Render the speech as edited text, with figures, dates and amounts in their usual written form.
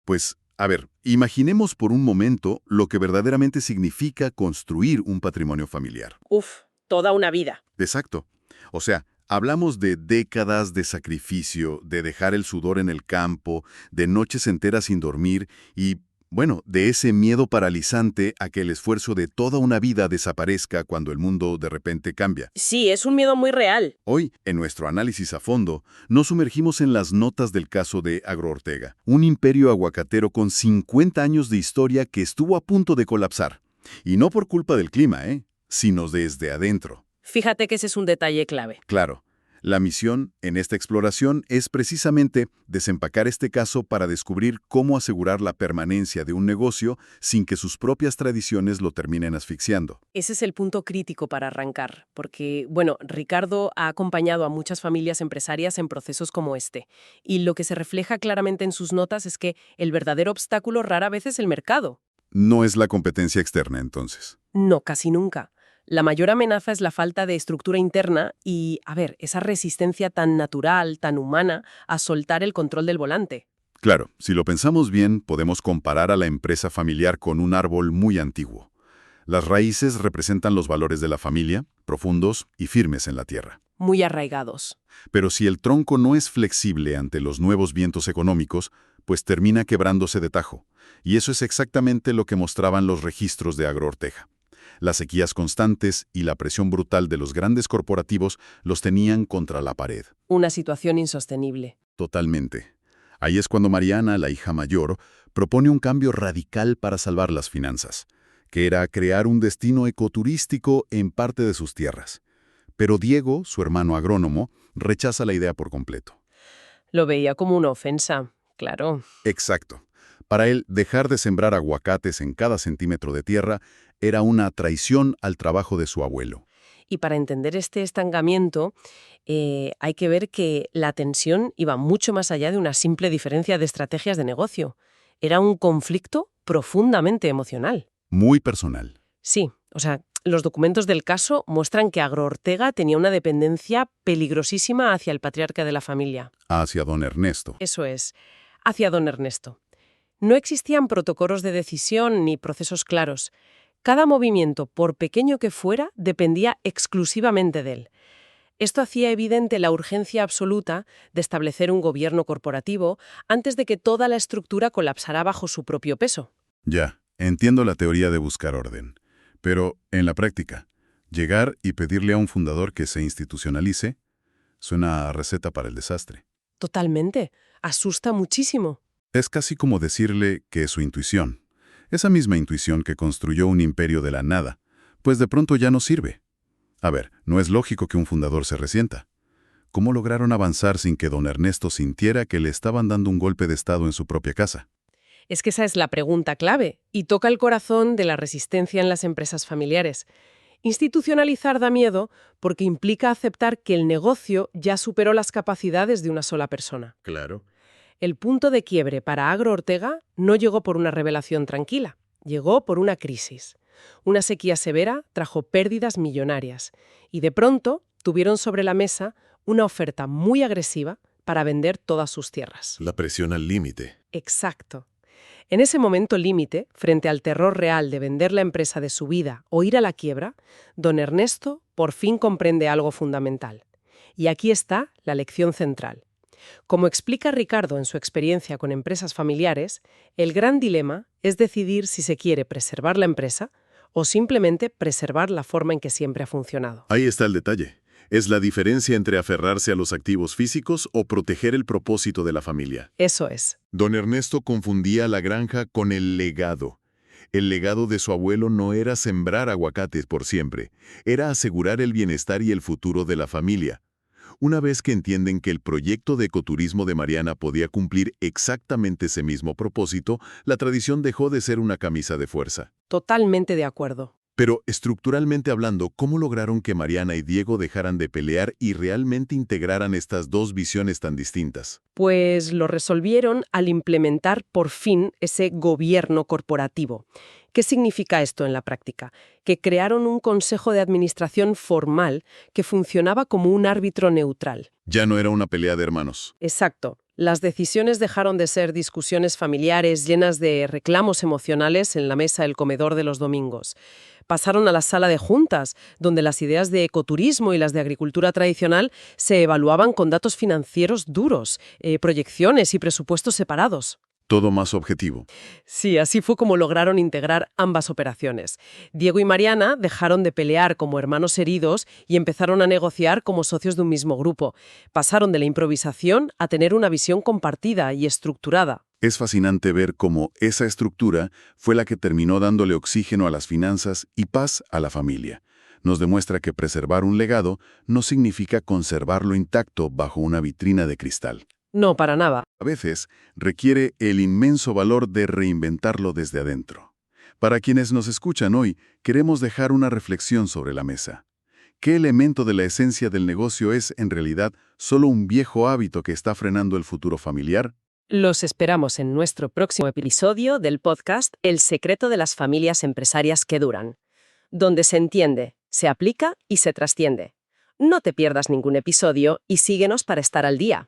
Pues, a ver, imaginemos por un momento lo que verdaderamente significa construir un patrimonio familiar. Uf, toda una vida. Exacto. O sea, hablamos de décadas de sacrificio, de dejar el sudor en el campo, de noches enteras sin dormir y, bueno, de ese miedo paralizante a que el esfuerzo de toda una vida desaparezca cuando el mundo de repente cambia. Sí, es un miedo muy real. Hoy, en nuestro análisis a fondo, nos sumergimos en las notas del caso de Agroortega, un imperio aguacatero con 50 años de historia que estuvo a punto de colapsar. Y no por culpa del clima, sino desde adentro. Fíjate que ese es un detalle clave. Claro, la misión en esta exploración es precisamente desempacar este caso para descubrir cómo asegurar la permanencia de un negocio sin que sus propias tradiciones lo terminen asfixiando. Ese es el punto crítico para arrancar, porque, bueno, Ricardo ha acompañado a muchas familias empresarias en procesos como este, y lo que se refleja claramente en sus notas es que el verdadero obstáculo rara vez es el mercado. No es la competencia externa, entonces. No, casi nunca. La mayor amenaza es la falta de estructura interna y, a ver, esa resistencia tan natural, tan humana, a soltar el control del volante. Claro, si lo pensamos bien, podemos comparar a la empresa familiar con un árbol muy antiguo. Las raíces representan los valores de la familia, profundos y firmes en la tierra. Muy arraigados. Pero si el tronco no es flexible ante los nuevos vientos económicos, pues termina quebrándose de tajo. Y eso es exactamente lo que mostraban los registros de Agroortega. Las sequías constantes y la presión brutal de los grandes corporativos los tenían contra la pared. Una situación insostenible. Totalmente. Ahí es cuando Mariana, la hija mayor, propone un cambio radical para salvar las finanzas, que era crear un destino ecoturístico en parte de sus tierras. Pero Diego, su hermano agrónomo, rechaza la idea por completo. Lo veía como una ofensa, claro. Exacto. Para él, dejar de sembrar aguacates en cada centímetro de tierra era una traición al trabajo de su abuelo. Y para entender este estancamiento, hay que ver que la tensión iba mucho más allá de una simple diferencia de estrategias de negocio. Era un conflicto profundamente emocional. Muy personal. Sí, o sea, los documentos del caso muestran que Agroortega tenía una dependencia peligrosísima hacia el patriarca de la familia. Hacia don Ernesto. Eso es, hacia don Ernesto. No existían protocolos de decisión ni procesos claros. Cada movimiento, por pequeño que fuera, dependía exclusivamente de él. Esto hacía evidente la urgencia absoluta de establecer un gobierno corporativo antes de que toda la estructura colapsara bajo su propio peso. Ya, entiendo la teoría de buscar orden. Pero, en la práctica, llegar y pedirle a un fundador que se institucionalice suena a receta para el desastre. Totalmente. Asusta muchísimo. Es casi como decirle que su intuición, esa misma intuición que construyó un imperio de la nada, pues de pronto ya no sirve. A ver, no es lógico que un fundador se resienta. ¿Cómo lograron avanzar sin que don Ernesto sintiera que le estaban dando un golpe de estado en su propia casa? Es que esa es la pregunta clave y toca el corazón de la resistencia en las empresas familiares. Institucionalizar da miedo porque implica aceptar que el negocio ya superó las capacidades de una sola persona. Claro. El punto de quiebre para Agroortega no llegó por una revelación tranquila, llegó por una crisis. Una sequía severa trajo pérdidas millonarias y de pronto tuvieron sobre la mesa una oferta muy agresiva para vender todas sus tierras. La presión al límite. Exacto. En ese momento límite, frente al terror real de vender la empresa de su vida o ir a la quiebra, don Ernesto por fin comprende algo fundamental. Y aquí está la lección central. Como explica Ricardo en su experiencia con empresas familiares, el gran dilema es decidir si se quiere preservar la empresa o simplemente preservar la forma en que siempre ha funcionado. Ahí está el detalle. Es la diferencia entre aferrarse a los activos físicos o proteger el propósito de la familia. Eso es. Don Ernesto confundía la granja con el legado. El legado de su abuelo no era sembrar aguacates por siempre, era asegurar el bienestar y el futuro de la familia. Una vez que entienden que el proyecto de ecoturismo de Mariana podía cumplir exactamente ese mismo propósito, la tradición dejó de ser una camisa de fuerza. Totalmente de acuerdo. Pero, estructuralmente hablando, ¿cómo lograron que Mariana y Diego dejaran de pelear y realmente integraran estas dos visiones tan distintas? Pues lo resolvieron al implementar por fin ese gobierno corporativo. ¿Qué significa esto en la práctica? Que crearon un consejo de administración formal que funcionaba como un árbitro neutral. Ya no era una pelea de hermanos. Exacto. Las decisiones dejaron de ser discusiones familiares llenas de reclamos emocionales en la mesa del comedor de los domingos. Pasaron a la sala de juntas, donde las ideas de ecoturismo y las de agricultura tradicional se evaluaban con datos financieros duros, proyecciones y presupuestos separados. Todo más objetivo. Sí, así fue como lograron integrar ambas operaciones. Diego y Mariana dejaron de pelear como hermanos heridos y empezaron a negociar como socios de un mismo grupo. Pasaron de la improvisación a tener una visión compartida y estructurada. Es fascinante ver cómo esa estructura fue la que terminó dándole oxígeno a las finanzas y paz a la familia. Nos demuestra que preservar un legado no significa conservarlo intacto bajo una vitrina de cristal. No, para nada. A veces requiere el inmenso valor de reinventarlo desde adentro. Para quienes nos escuchan hoy, queremos dejar una reflexión sobre la mesa. ¿Qué elemento de la esencia del negocio es, en realidad, solo un viejo hábito que está frenando el futuro familiar? Los esperamos en nuestro próximo episodio del podcast El secreto de las familias empresarias que duran, donde se entiende, se aplica y se trasciende. No te pierdas ningún episodio y síguenos para estar al día.